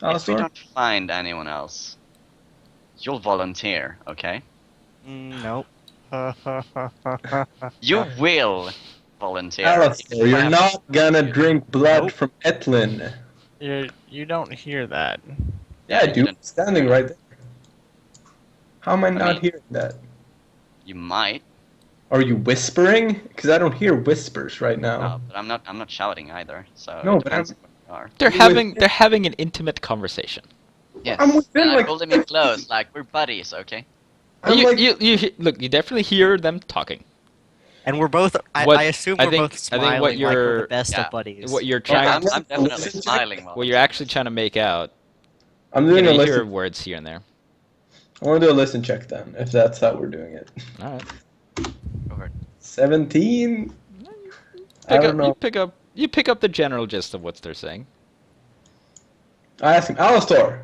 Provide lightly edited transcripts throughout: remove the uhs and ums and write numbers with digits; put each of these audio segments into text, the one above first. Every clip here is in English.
If we Alastor? don't find anyone else, you'll volunteer, okay? Nope. You will volunteer. Alastor, you're not gonna drink blood Nope. from Etlin. You don't hear that. Yeah, I you do. don't- Standing right there. How am I not mean- hearing that? You might. Are you whispering? Because I don't hear whispers right now. No, but I'm not shouting either. So No, it but depends on what you are. They're You having would- they're having an intimate conversation. Yes. I'm within, and I like, pulled him in close, like we're buddies, okay? I'm you, like, look. You definitely hear them talking. And we're both. What- I assume I we're think- both I smiling think what like we're you're- the best yeah, of buddies. What you're Yeah, trying, I'm definitely Listen, smiling while what I'm you're saying actually this. trying to make out. I'm You doing know, a you hear listen. words here and there. I want to do a listen check then, if that's how we're doing it. All right. Go for it. 17. I Pick don't up, know. you pick up the general gist of what they're saying. I asked him, Alastor,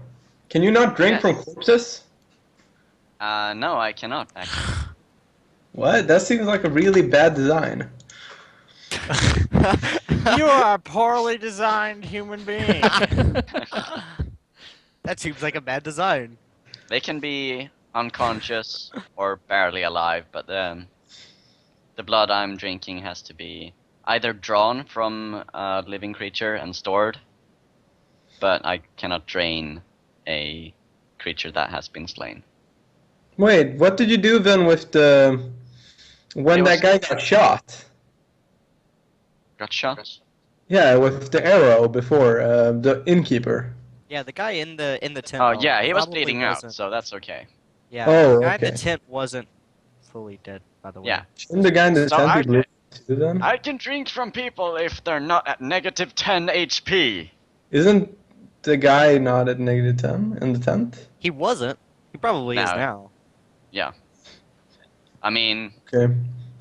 can you not drink Yes. from corpses? No, I cannot actually. What? That seems like a really bad design. You are a poorly designed human being. That seems like a bad design. They can be unconscious or barely alive, but the blood I'm drinking has to be either drawn from a living creature and stored, but I cannot drain a creature that has been slain. Wait, what did you do then with the... When It that was- guy got shot? Got shot? Yeah, with the arrow before, the innkeeper. Yeah, the guy in the tent. Oh though, yeah, he was probably bleeding out, wasn't- so that's okay. Yeah, Oh, the guy in okay. the tent wasn't fully dead, by the way. Yeah. Shouldn't the guy in the So tent I- be blue too then? I can drink from people if they're not at negative 10 HP. Isn't the guy not at negative 10 in the tent? He wasn't. He probably is No. now. I mean, Okay.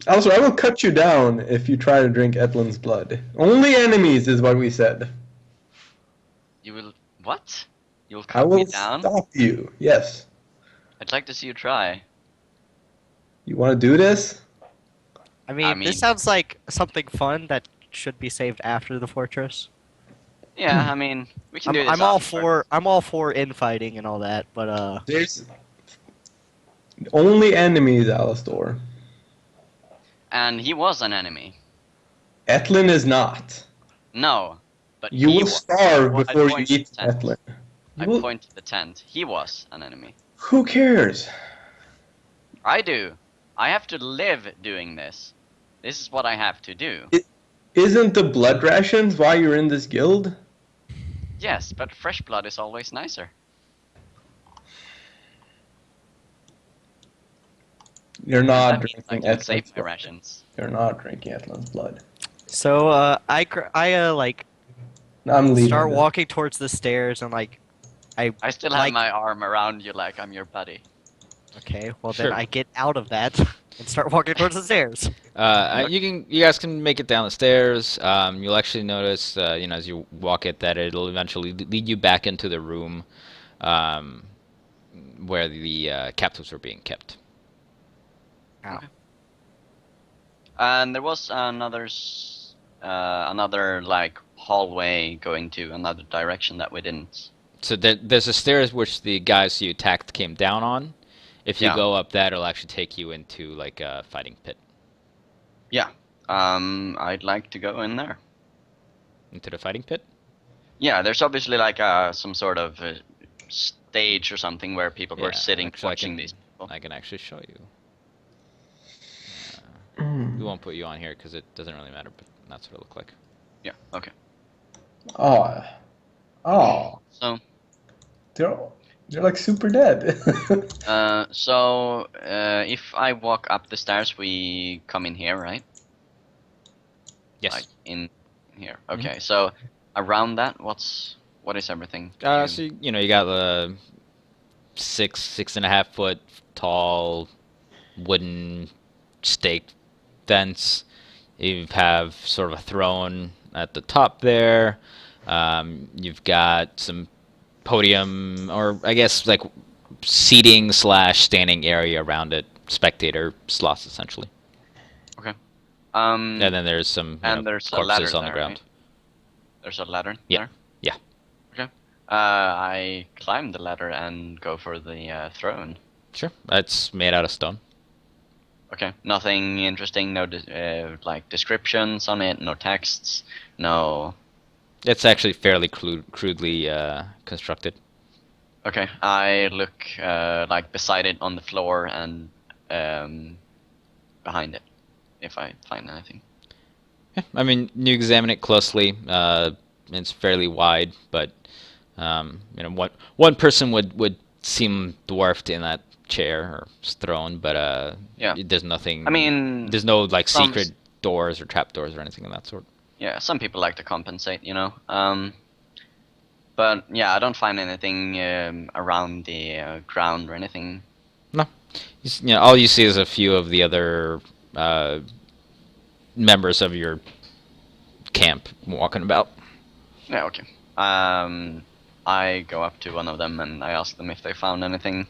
Also, I will cut you down if you try to drink Etlin's blood. Only enemies is what we said. you will. What? You will I cut me will down? stop you. Yes. I'd like to see you try. You want to do this? I mean, mean- this sounds like something fun that should be saved after the fortress. Yeah, I mean, we can do this. I'm all afterward. for infighting and all that, but There's only enemies, Alastor. And he was an enemy. Etlin is not. No, but You he will was. starve Well, I before you point eat to the tent. Etlin. I You will- point to the tent. He was an enemy. Who cares? I do. I have to live doing this. This is what I have to do. Isn't the blood rations why you're in this guild? Yes, but fresh blood is always nicer. You're not That means I drinking can save Etlin's my blood. rations. You're not drinking Etlin's blood. so I like I'm leaving. start this. walking towards the stairs and like I still have Like- my arm around you like I'm your buddy. okay, well Sure. then I get out of that and start walking towards the stairs. You guys can make it down the stairs. You'll actually notice, as you walk it, that it'll eventually lead you back into the room where the captives were being kept. And there was another like hallway going to another direction that we didn't. So there's a stairs which the guys you attacked came down on. If you Yeah. go up that, it'll actually take you into like a fighting pit, I'd like to go in there. into the fighting pit. Yeah, there's obviously like some sort of stage or something where people were Yeah, sitting actually, watching these people. I can actually show you. Mm. We won't put you on here because it doesn't really matter, but that's what it looked like. Yeah, okay. Oh. Oh. So, They're like super dead. if I walk up the stairs, we come in here, right? Yes. Like in here. Okay, so around that, what is everything? So you got the 6.5 foot tall wooden stake fence. You have sort of a throne at the top there. You've got some podium, or I guess like seating / standing area around it. Spectator slots essentially. And then there's some and there's a corpses ladder on the there, ground. right? There's a ladder Yeah, there? yeah. Okay. I climb the ladder and go for the throne. Sure. It's made out of stone. Okay, nothing interesting, no like descriptions on it, no texts, no... It's actually fairly crudely constructed. Okay, I look like beside it on the floor and behind it, if I find anything. Yeah, I mean, you examine it closely. It's fairly wide, but one person would seem dwarfed in that chair or throne, but Yeah. there's nothing. I mean, there's no like some secret doors or trap doors or anything of that sort. yeah, some people like to compensate, you know. But yeah, I don't find anything around the ground or anything. No, all you see is a few of the other members of your camp walking about. Yeah, okay. I go up to one of them and I ask them if they found anything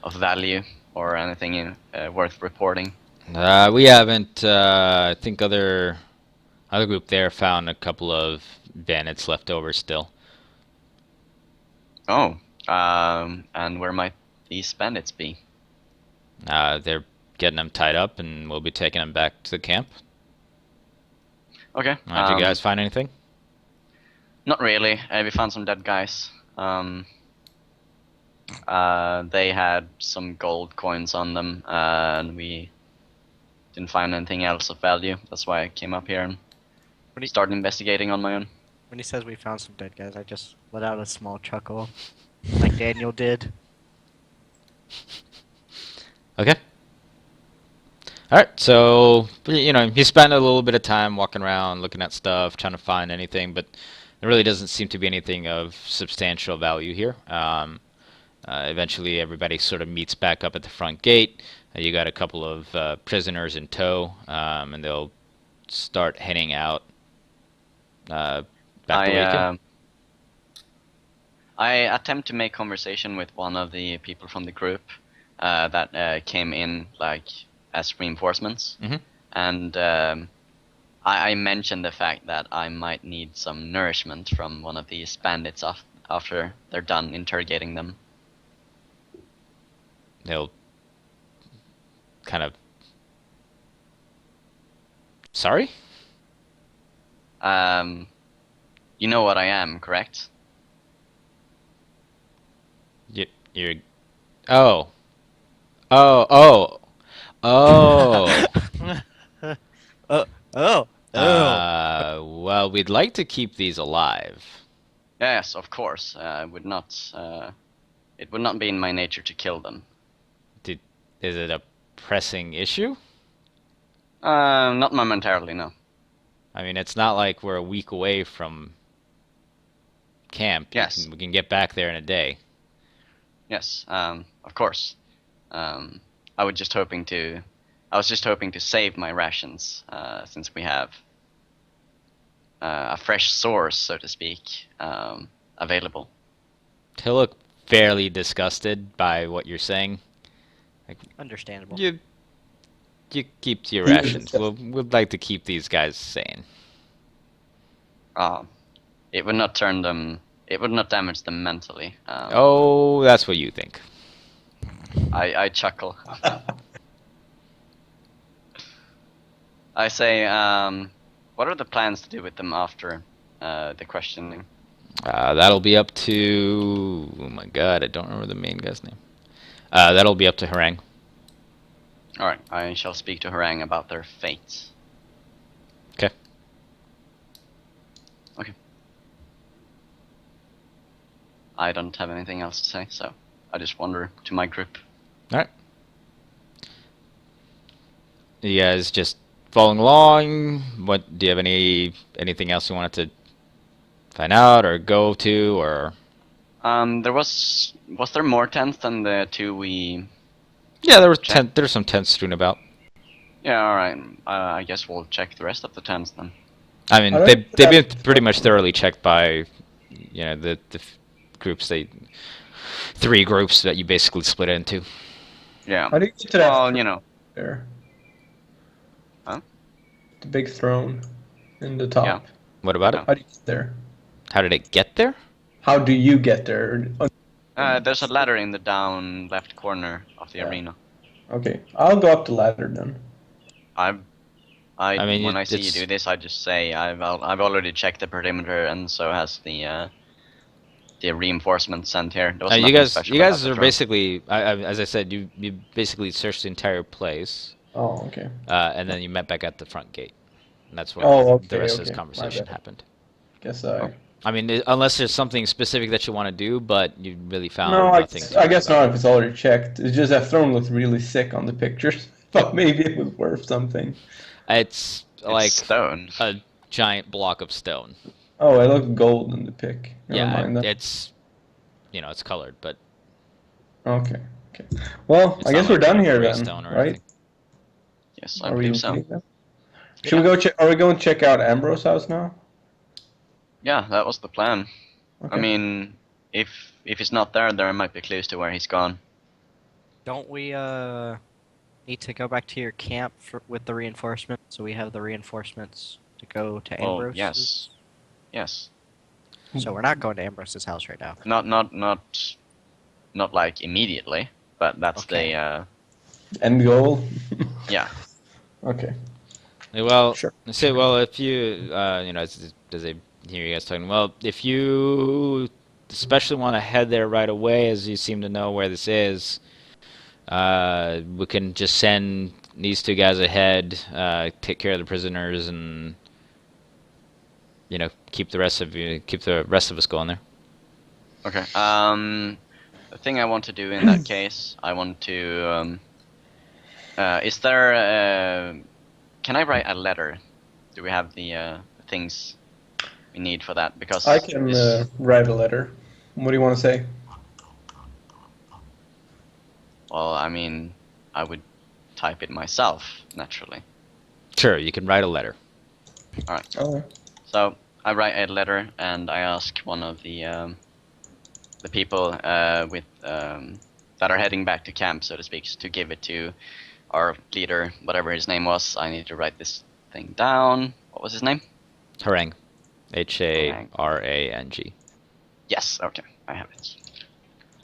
of value or anything worth reporting. We haven't. I think other group there found a couple of bandits left over still. Oh, and where might these bandits be? They're getting them tied up, and we'll be taking them back to the camp. Okay. Did you guys find anything? Not really. We found some dead guys. They had some gold coins on them, and we didn't find anything else of value. That's why I came up here and started investigating on my own. When he says we found some dead guys, I just let out a small chuckle, like Daniel did. Okay. All right. So you spend a little bit of time walking around, looking at stuff, trying to find anything, but there really doesn't seem to be anything of substantial value here. Eventually, everybody sort of meets back up at the front gate. You got a couple of prisoners in tow, and they'll start heading out back to Waken. I attempt to make conversation with one of the people from the group that came in like as reinforcements, and I mentioned the fact that I might need some nourishment from one of these bandits after they're done interrogating them. They'll kind of... Sorry? You know what I am, correct? You're... Oh. Oh. Well, we'd like to keep these alive. Yes, of course. It would not be in my nature to kill them. Is it a pressing issue? Not momentarily, no. I mean, it's not like we're a week away from camp. Yes. We can get back there in a day. Yes, of course. I was just hoping to save my rations, since we have a fresh source, so to speak, available. He'll look fairly disgusted by what you're saying. Understandable. You keep to your rations. We'd like to keep these guys sane. It would not damage them mentally. Oh, that's what you think. I chuckle. I say, what are the plans to do with them after the questioning? That'll be up to... Oh my god, I don't remember the main guy's name. That'll be up to Harang. Alright, I shall speak to Harang about their fate. Okay. Okay. I don't have anything else to say, so I just wander to my group. Alright. You guys just following along? Do you have anything else you wanted to find out or go to, or... was there more tents than the two we... Yeah, there's some tents strewn about. Yeah, alright. I guess we'll check the rest of the tents then. I mean, they've been pretty much thoroughly checked by, the groups, 3 groups that you basically split into. Yeah. How do you get to that? Well, There. Huh? The big throne in the top. Yeah. What about it? How do you get there? How did it get there? how do you get there? There's a ladder in the down left corner of the Yeah. arena. Okay, I'll go up the ladder then. I mean, when I see you it's- do this, I just say I've already checked the perimeter, and so has the reinforcements sent here. There was you nothing guys, special you about guys the are drone. basically, as I said, you basically searched the entire place, Oh, okay. and then you met back at the front gate. And that's where Oh, okay, the rest of okay. this My conversation bad. happened. Guess I mean, unless there's something specific that you want to do, but you really found No, nothing. I guess not if it's already checked. It's just that throne looks really sick on the pictures. Thought maybe it was worth something. It's like It's stone. a giant block of stone. Oh, it looked gold in the pic. Never Yeah, mind that. it's, it's colored, but Okay. Okay. Well, it's I not guess we're like done here gray then, stone or right? anything. Yes, I Are we believe so. okay then? Should we go check? Are we going to check out Ambrose's house now? Yeah, that was the plan. Okay. I mean, if he's not there, there might be clues to where he's gone. Don't we need to go back to your camp with the reinforcements? So we have the reinforcements to go to Oh, Ambrose. yes, yes. So we're not going to Ambrose's house right now. Not like immediately, but that's Okay. End goal. yeah. Okay. Well, Sure. say, well, if you, as I hear you guys talking, well, if you especially want to head there right away, as you seem to know where this is, we can just send these two guys ahead, take care of the prisoners, and keep the rest of us going there. Okay. The thing I want to do in that case, I want to. Is there? Can I write a letter? Do we have the things we need for that? Because I can write a letter. What do you want to say? well, I mean, I would type it myself naturally. Sure, you can write a letter. All right. Oh. So I write a letter and I ask one of the people with that are heading back to camp, so to speak, to give it to our leader, whatever his name was. I need to write this thing down. What was his name? Harang. Harang. Yes. Okay, I have it.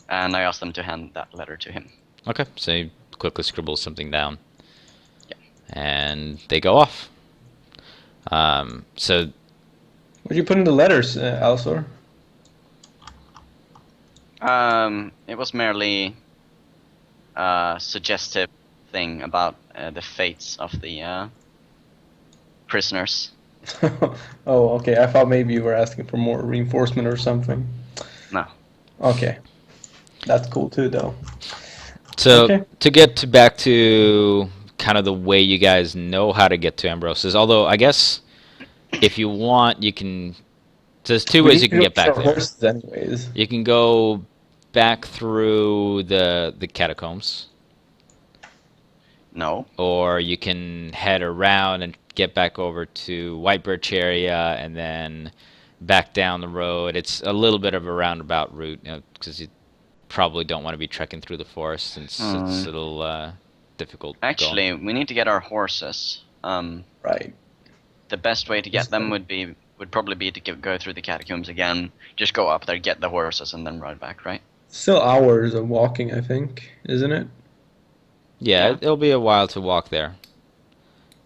And I asked them to hand that letter to him. Okay, so you quickly scribble something down. Yeah. And they go off. So What did you put in the letters, Alsor? It was merely a suggestive thing about the fates of the prisoners. Oh, okay. I thought maybe you were asking for more reinforcement or something. No. Okay. That's cool too, though. So Okay. to get back to kind of the way you guys know how to get to Ambrose's, although I guess if you want, you can. There's two We ways need you can to get go back for there. horses anyways. You can go back through the catacombs, No. or you can head around and get back over to White Birch area and then back down the road. It's a little bit of a roundabout route, because you probably don't want to be trekking through the forest since it's a little difficult. going. Actually, we need to get our horses. Right. The best way to get them would probably be to go through the catacombs again. Just go up there, get the horses, and then ride back, right? Still hours of walking, I think, isn't it? Yeah, Yeah. it'll be a while to walk there.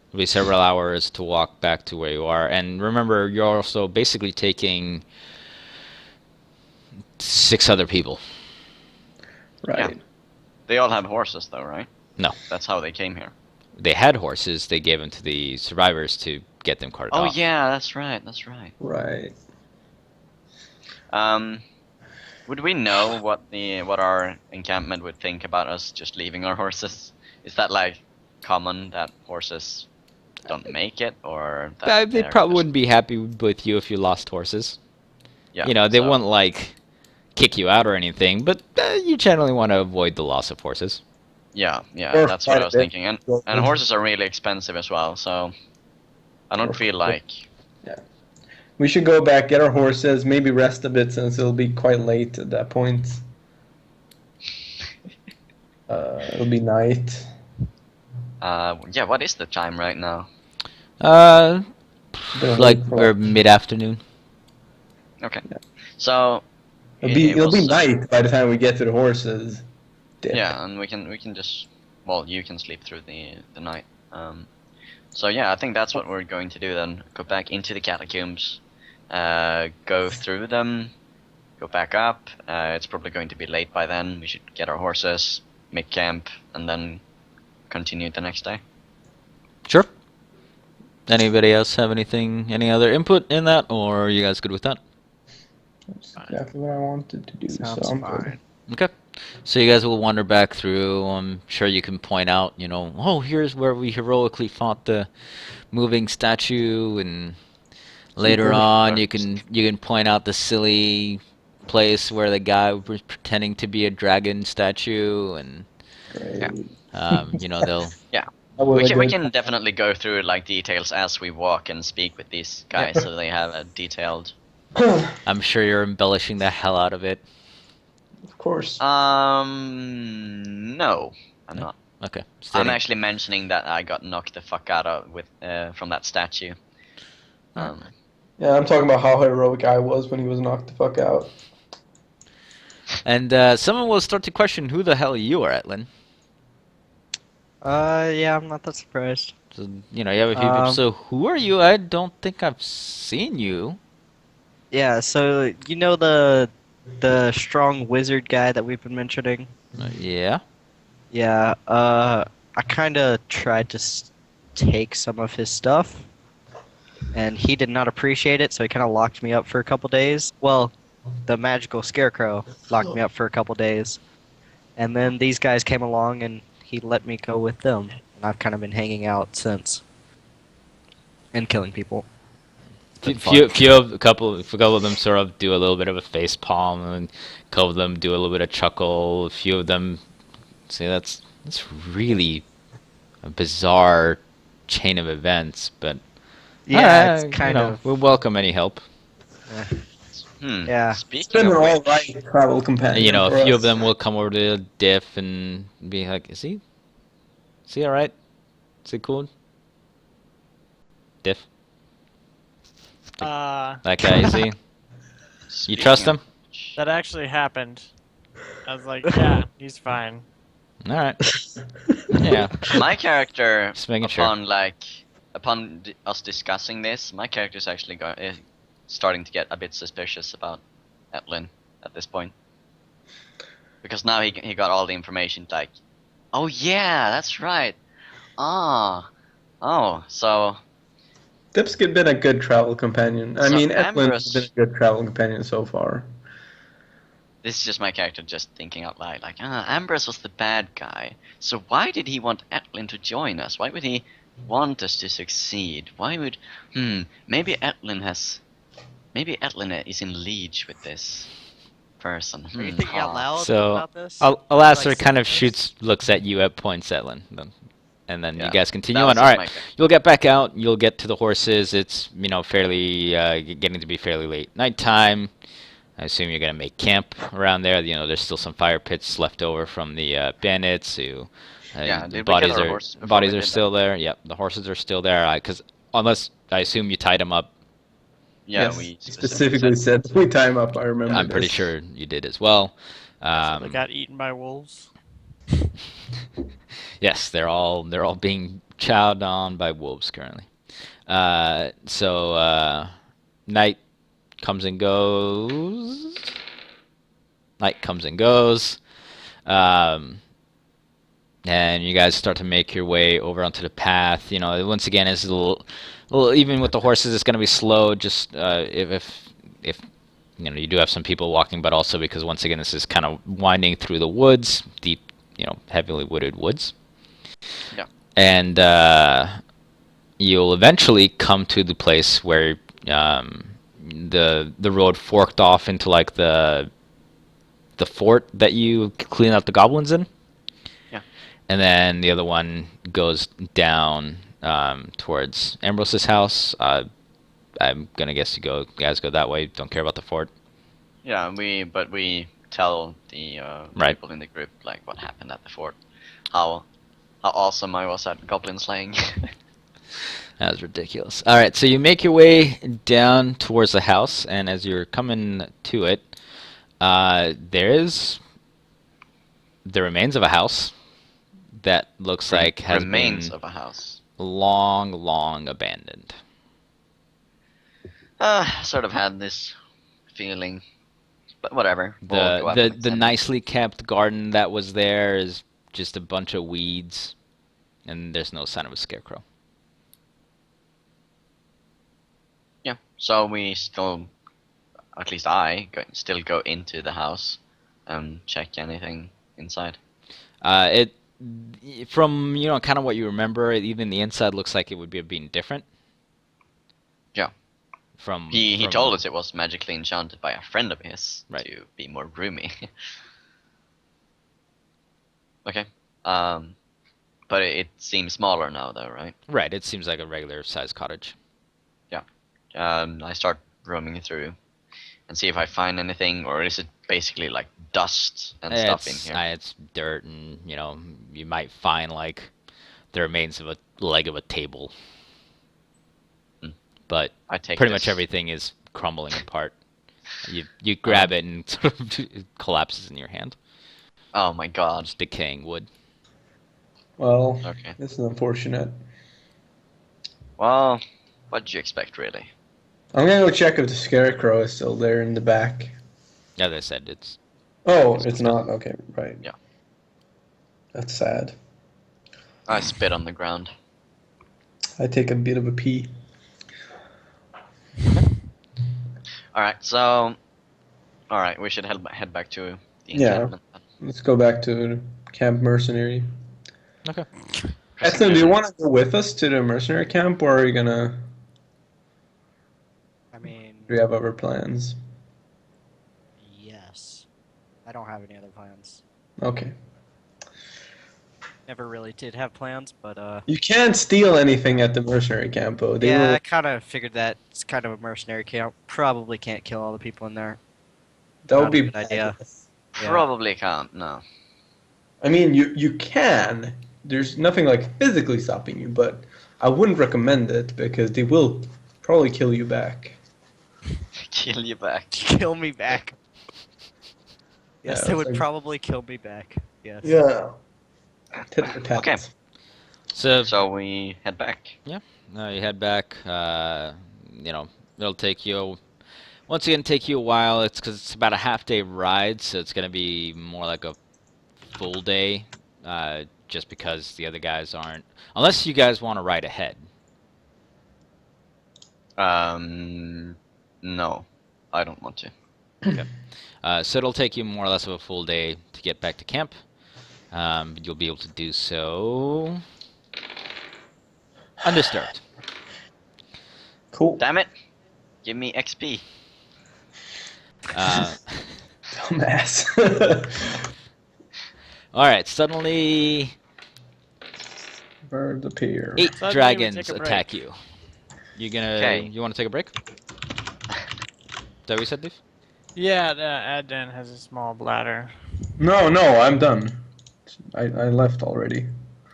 It'll be several hours to walk back to where you are. And remember, you're also basically taking 6 other people. Right. They all have horses, though, right? No. That's how they came here. They had horses. They gave them to the survivors to get them carted Oh off. yeah, that's right. That's right. Right. Would we know what our encampment would think about us just leaving our horses? Is that like common that horses don't make it, or that They they're probably just- wouldn't be happy with you if you lost horses. Yeah, They so- wouldn't like kick you out or anything, but you generally want to avoid the loss of horses. Yeah, Or that's what I was fight it. thinking, and horses are really expensive as well. So I don't feel like We should go back, get our horses, maybe rest a bit since it'll be quite late at that point. It'll be night. yeah. What is the time right now? Been Like awake for or mid-afternoon. Okay, Yeah. so It'll be was, night by the time we get to the horses. Dip. yeah, and we can just, well, you can sleep through the night. So yeah, I think that's what we're going to do then. Go back into the catacombs, go through them, go back up. It's probably going to be late by then. We should get our horses, make camp, and then continue the next day. Sure. Anybody else have any other input in that, or are you guys good with that? That's exactly what I wanted to do. Sounds so I'm good. fine. Okay. So you guys will wander back through. I'm sure you can point out, oh, here's where we heroically fought the moving statue, and later Super. on you can point out the silly place where the guy was pretending to be a dragon statue, and Great. they'll. I will We agree. can definitely go through like details as we walk and speak with these guys, so they have a detailed. I'm sure you're embellishing the hell out of it. Of course. No, I'm not. Okay. I'm Steady. actually mentioning that I got knocked the fuck out of from that statue. Yeah, I'm talking about how heroic I was when he was knocked the fuck out. And someone will start to question who the hell you are, Etlin. Yeah, I'm not that surprised. So, you have a few people. So who are you? I don't think I've seen you. Yeah, so you know the strong wizard guy that we've been mentioning? Yeah. Yeah, I kind of tried to take some of his stuff, and he did not appreciate it, so he kind of locked me up for a couple days. Well, the magical scarecrow locked me up for a couple days, and then these guys came along, and he let me go with them, and I've kind of been hanging out since, and killing people. A couple of them sort of do a little bit of a face palm, and a couple of them do a little bit of chuckle. A few of them say that's really a bizarre chain of events, but Yeah, it's kind of. we'll welcome any help. Yeah. It's Speaking been of an which, alright travel companion. A for few us. of them will come over to Diff and be like, Is he all right? Is he cool? Diff, that guy, is he? You speaking trust of him? which- That actually happened. I was like, yeah, he's fine. All right. Yeah. My character, Just making sure. upon us discussing this, my character is actually starting to get a bit suspicious about Etlin at this point, because now he got all the information. Like, oh yeah, that's right. So Dip's been a good travel companion. I So mean, Etlin Ambrose- has been a good travel companion so far. this is just my character just thinking out loud. Like, Ambrose was the bad guy. So why did he want Etlin to join us? Why would he want us to succeed? Why would? Maybe Etlin is in league with this person. Are you thinking out loud So, about this? Alastor Like kind of symptoms? looks at you at points, Etlin. And then Yeah, you guys continue that on. was All just right, my character. you'll get back out. You'll get to the horses. It's fairly getting to be fairly late nighttime. I assume you're gonna make camp around there. There's still some fire pits left over from the bandits who. Yeah, the did we bodies get our are horses before bodies we are did still there. Yep, the horses are still there. Because unless I assume you tied them up, Yeah, Yes, we specifically said we time up. I remember. I'm pretty this. sure you did as well. So they got eaten by wolves. Yes, they're all being chowed on by wolves currently. Night comes and goes. And you guys start to make your way over onto the path. Once again, it's a little even with the horses, it's going to be slow. Just if you do have some people walking, but also because once again, this is kind of winding through the woods, deep, heavily wooded woods. Yeah. And you'll eventually come to the place where the road forked off into like the fort that you clean out the goblins in. Yeah. And then the other one goes down towards Ambrose's house. I'm gonna guess you guys go that way. Don't care about the fort. Yeah, we tell the Right. people in the group like what happened at the fort, how awesome I was at goblin slaying. That was ridiculous. All right, so you make your way down towards the house, and as you're coming to it, There is the remains of a house that looks like has Remains been of a house. long abandoned. Sort of had this feeling, but whatever. We'll go up The and the examine. nicely kept garden that was there is just a bunch of weeds, and there's no sign of a scarecrow. Yeah. So we still, at least still go into the house and check anything inside. It from kind of what you remember, even the inside looks like it would be being different. Yeah. From He told us it was magically enchanted by a friend of his Right. to be more roomy. Okay. But it seems smaller now, though, right? Right, it seems like a regular sized cottage. I start roaming through and see if I find anything, or is it basically like dust and stuff in here? It's dirt, and you might find like the remains of a leg of a table. Hmm. But I take pretty this. much everything is crumbling apart. You grab it and sort of it collapses in your hand. Oh my god. It's decaying wood. Well, Okay. this is unfortunate. Well, what did you expect, really? I'm gonna go check if the scarecrow is still there in the back. As I said, it's Oh, it's not. Okay, right. Yeah. That's sad. I spit on the ground. I take a bit of a pee. Alright, so... Alright, we should head back to the Yeah. encampment. Let's go back to Camp Mercenary. okay. Ethan, do you want to go with us to the mercenary camp, or are you gonna? I mean, Do we have other plans? yes. I don't have any other plans. Okay. Never really did have plans, but You can't steal anything at the mercenary camp, though. They yeah, will. I kind of figured that it's kind of a mercenary camp. Probably can't kill all the people in there. That would not a be good idea. bad. Yeah. Probably can't, no. I mean, you can. There's nothing like physically stopping you, but I wouldn't recommend it because they will probably kill you back. Kill you back. Kill me back. Yes, Yeah, they it's would like- probably kill me back. Yes. Yeah. Tit for tat. Okay. So we head back. You head back. It'll take you. Once again, take you a while. It's because it's about a half-day ride, so it's gonna be more like a full day. Just because the other guys aren't. Unless you guys want to ride ahead. No. I don't want to. So it'll take you more or less of a full day to get back to camp. You'll be able to do so undisturbed. Cool. Damn it! Give me XP. Dumbass. All right. Suddenly, Birds appear. 8 Suddenly we dragons take a break. attack you. Okay. You want to take a break? Is that what you said, Dave? Yeah, Adden has a small bladder. No, I'm done. I left already.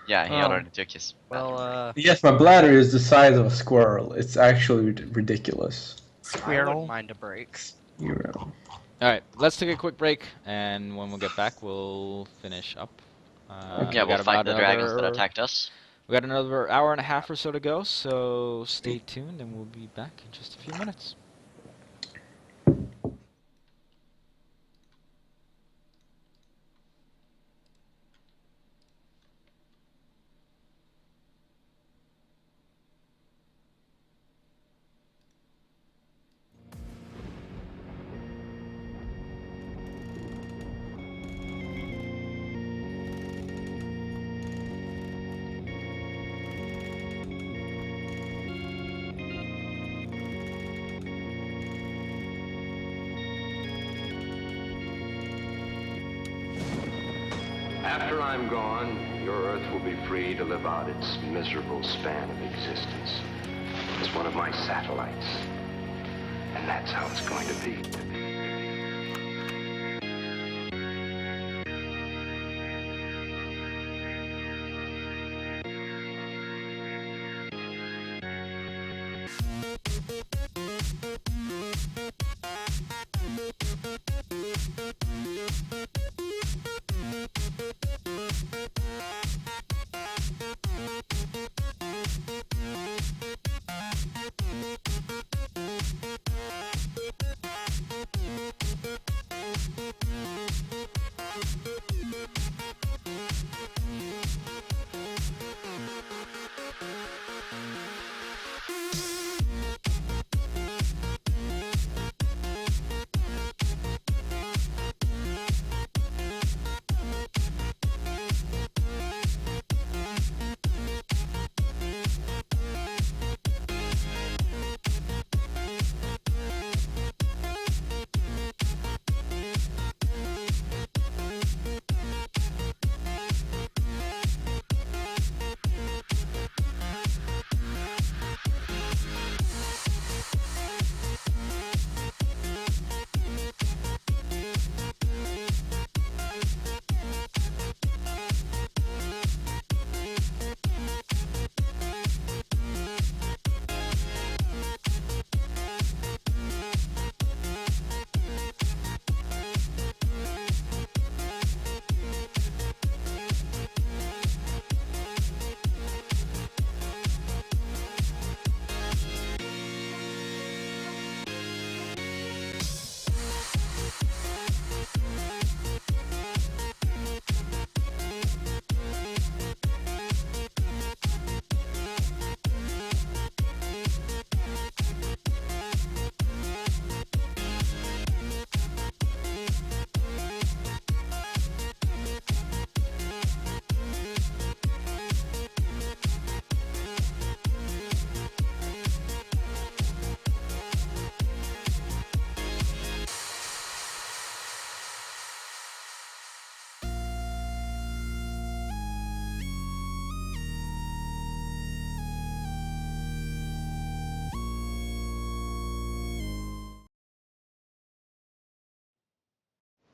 Yeah, he Oh. already took his. Well, Yes, my bladder is the size of a squirrel. It's actually ridiculous. I Squirrel. wouldn't mind a break. You know. All right. Let's take a quick break, and when we get back, we'll finish up. Yeah, we we'll got fight about the dragons that another- attacked us. We got another hour and a half or so to go, so stay tuned, and we'll be back in just a few minutes. After I'm gone, your Earth will be free to live out its miserable span of existence as one of my satellites. And that's how it's going to be.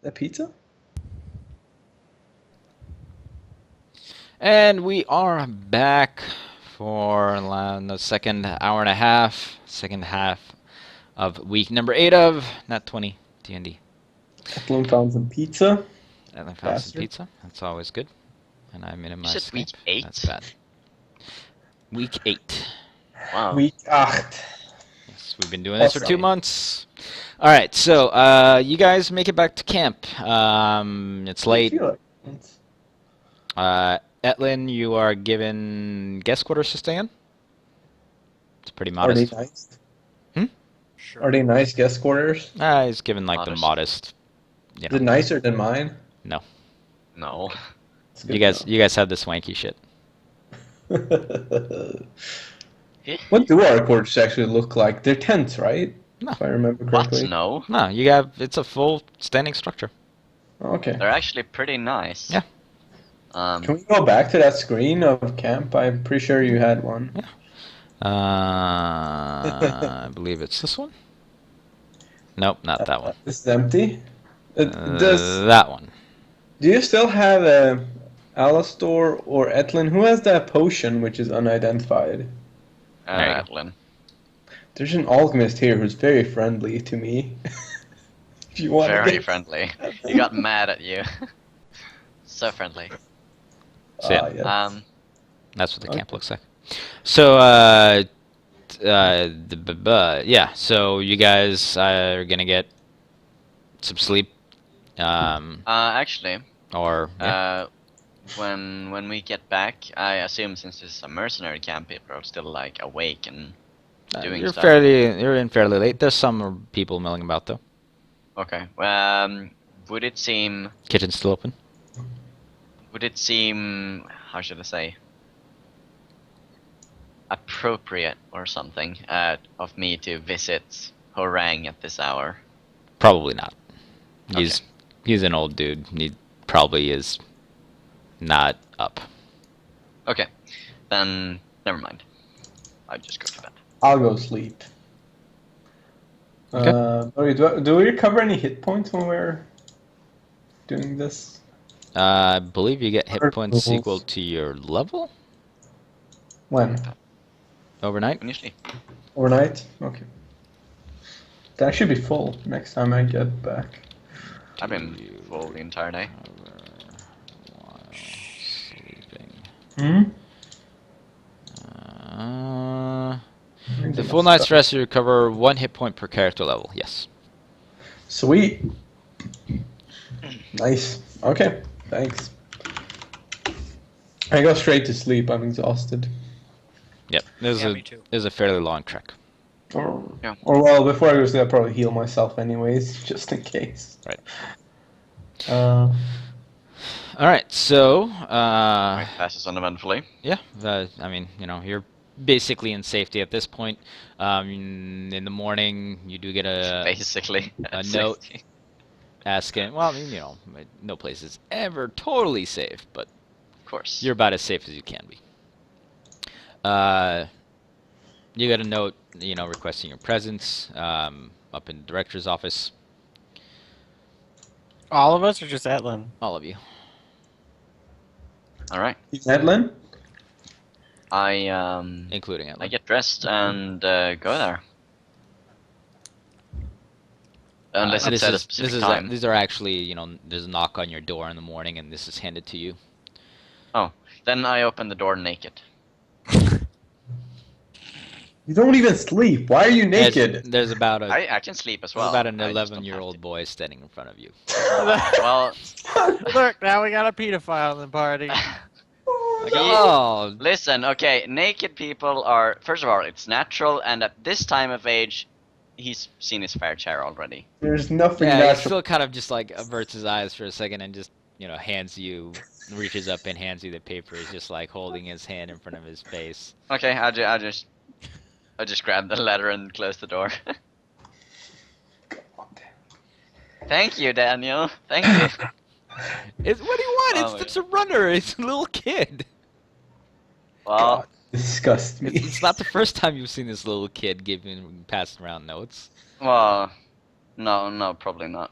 A pizza? And we are back for the second hour and a half, second half of week number 8 of Nat 20 D&D. Eklund found some pizza. And I found some Bastard. pizza. That's always good. And I You minimized said week Skype. 8? That's bad. Week 8. Wow. Week 8. Yes, we've been doing this for 2 Awesome. months. All right, so you guys make it back to camp. It's late. Etlin, you are given guest quarters to stay in. It's pretty Are they modest. nice? Sure. Are they nice guest quarters? He's given like the modest. You Is it know. nicer than mine? No. It's good You guys, to you guys have the swanky shit. know. What do our quarters actually look like? They're tents, right? No. If I remember What? correctly. No. No, you have. It's a full standing structure. Okay. They're actually pretty nice. Yeah. Can we go back to that screen of camp? I'm pretty sure you had one. I believe it's this one. Nope, not that one. This is empty. Does That one. Do you still have Alastor or Etlin? Who has that potion which is unidentified? There you go. Etlin. There's an alchemist here who's very friendly to me. If you want Very to friendly. He got mad at you. So friendly. So, yeah. yes. That's what the camp Okay. looks like. So, yeah. So you guys are gonna get some sleep, Actually, or yeah. when we get back, I assume since this is a mercenary camp, people are still like awake and doing You're stuff. you're in fairly late. There's some people milling about though. Okay. Would it seem Kitchen's still open. how should I say, appropriate or something of me to visit Horang at this hour? Probably not. He's an old dude. He probably is not up. Okay, then never mind. I'll just go to bed. I'll go sleep. Okay. Do we recover any hit points when we're doing this? I believe you get hit points Rules. equal to your level When? overnight. When you sleep. Overnight? Okay. That should be full next time I get back. I've been full the entire day. While sleeping. Hmm? The full night's rest, you recover 1 hit point per character level. Yes. Sweet. Nice. Okay. Thanks. I go straight to sleep. I'm exhausted. Yep. This Yeah, me too. is a fairly long trek. Or, Yeah. or well, before I go to sleep, I'll probably heal myself anyways, just in case. Right. Uh, All right. So, Night passes uneventfully. yeah. I mean, you're basically in safety at this point. In the morning, you do get a Basically. a note asking. Well, I mean, no place is ever totally safe, but Of course. you're about as safe as you can be. You got a note, requesting your presence up in the director's office. All of us or just Etlin? All of you. Alright. Edlin? Including Edlin. I get dressed and go there. Unless it's at a specific time. These are actually, there's a knock on your door in the morning, and this is handed to you. Then I open the door naked. You don't even sleep. Why are you naked? There's about I can sleep as well. there's about an I just don't 11-year-old have boy standing in front of you. to. Well, Look, now we got a pedophile in the party. Like, He- oh, listen, okay, naked people are, first of all, it's natural, and at this time of age, he's seen his fair share already. There's nothing yeah, he natural. still kind of just like averts his eyes for a second and just, reaches up and hands you the paper. He's just like holding his hand in front of his face. Okay, I just grab the letter and close the door. Thank you, Daniel. Thank you. What do you want? Oh my It's a runner. It's a little kid. Well, God, disgust me. It's not the first time you've seen this little kid passing around notes. well, no, probably not.